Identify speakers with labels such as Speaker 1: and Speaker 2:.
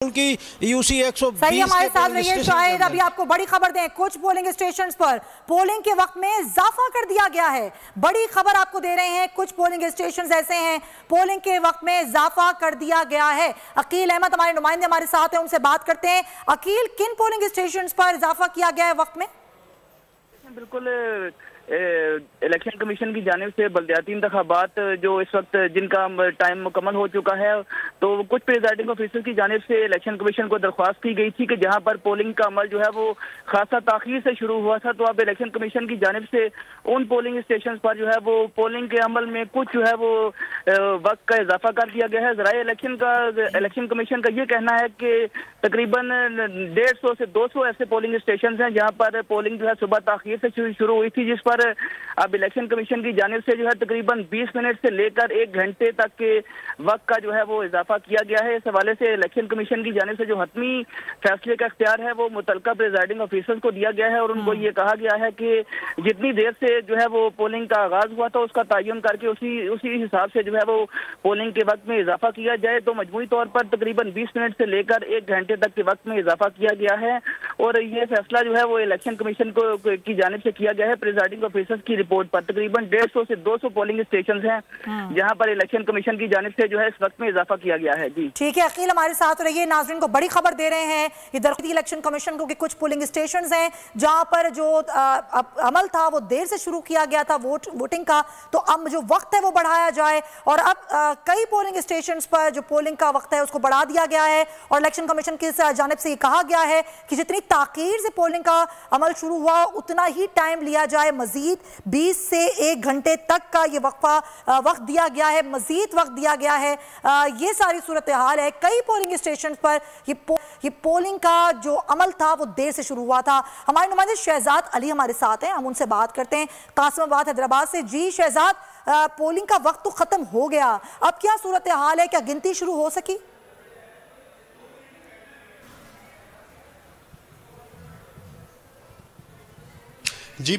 Speaker 1: उनकी यूसी 120
Speaker 2: सही हमारे साथ रहिए शायद। अभी आपको बड़ी खबर दें, कुछ पोलिंग स्टेशंस पर पोलिंग के वक्त में इजाफा कर दिया गया है। बड़ी खबर आपको दे रहे हैं, कुछ पोलिंग स्टेशंस ऐसे हैं पोलिंग के वक्त में इजाफा कर दिया गया है। अकील अहमद हमारे नुमाइंदे हमारे साथ हैं, उनसे बात करते हैं। अकील, किन पोलिंग स्टेशंस पर इजाफा किया गया है वक्त में?
Speaker 3: बिल्कुल, इलेक्शन कमीशन की जानिब से बल्दियाती इंतखाबात जो इस वक्त जिनका टाइम मुकम्मल हो चुका है, तो कुछ प्रिजाइडिंग ऑफिसर की जानिब से इलेक्शन कमीशन को दरख्वास्त की गई थी कि जहां पर पोलिंग का अमल जो है वो खासा ताखीर से शुरू हुआ था, तो अब इलेक्शन कमीशन की जानिब से उन पोलिंग स्टेशन पर जो है वो पोलिंग के अमल में कुछ जो है वो वक्त का इजाफा कर दिया गया है। ज़राए इलेक्शन कमीशन का ये कहना है कि तकरीबन 150 से 200 ऐसे पोलिंग स्टेशन हैं जहाँ पर पोलिंग जो है सुबह ताखीर से शुरू हुई थी, जिस पर अब इलेक्शन कमीशन की जानिब से जो है तकरीबन 20 मिनट से लेकर 1 घंटे तक के वक्त का जो है वो इजाफा किया गया है। इस हवाले से इलेक्शन कमीशन की जानिब से जो हतमी फैसले का इख्तियार है वो मुतल्लिका प्रिजाइडिंग ऑफिसर्स को दिया गया है और उनको ये कहा गया है कि जितनी देर से जो है वो पोलिंग का आगाज हुआ था उसका तयन करके उसी हिसाब से जो है वो पोलिंग के वक्त में इजाफा किया जाए। तो मजमूई तौर पर तकरीबन 20 मिनट से लेकर 1 घंटे तक के वक्त में इजाफा किया गया है और ये फैसला जो है वो इलेक्शन कमीशन की जानिब से किया गया है। प्रिजाइडिंग ऑफिसर्स की रिपोर्ट पर तकरीबन 150 से 200 पोलिंग स्टेशन हैं जहां पर इलेक्शन कमीशन की जानिब से जो है इस वक्त में इजाफा किया गया है। जी
Speaker 2: ठीक है, अकील हमारे साथ रहिए। नाज़रीन को बड़ी खबर दे रहे हैं ये दरख्ती इलेक्शन कमीशन को कि कुछ पोलिंग स्टेशन हैं जहां पर जो अमल था वो देर से शुरू किया गया था वोटिंग का, तो अब जो वक्त है वो बढ़ाया जाए और अब कई पोलिंग स्टेशन पर जो पोलिंग का वक्त है उसको बढ़ा दिया गया है और इलेक्शन कमीशन की जानिब से ये कहा गया है कि जितनी ताकीर से पोलिंग का अमल शुरू हुआ उतना ही टाइम लिया जाए। मजीद 20 से 1 घंटे तक का ये वक्त दिया गया है, मजीद वक्त दिया गया है। ये सारी सूरत हाल है। कई पोलिंग स्टेशन पर ये पोलिंग का जो अमल था वो देर से शुरू हुआ था। हमारे नुमाइंदे शहजाद अली हमारे साथ हैं, हम उनसे बात करते हैं कासिमाबाद हैदराबाद से। जी शहजाद, पोलिंग का वक्त तो खत्म हो गया, अब क्या सूरत हाल है, क्या गिनती शुरू हो सकी?
Speaker 1: जी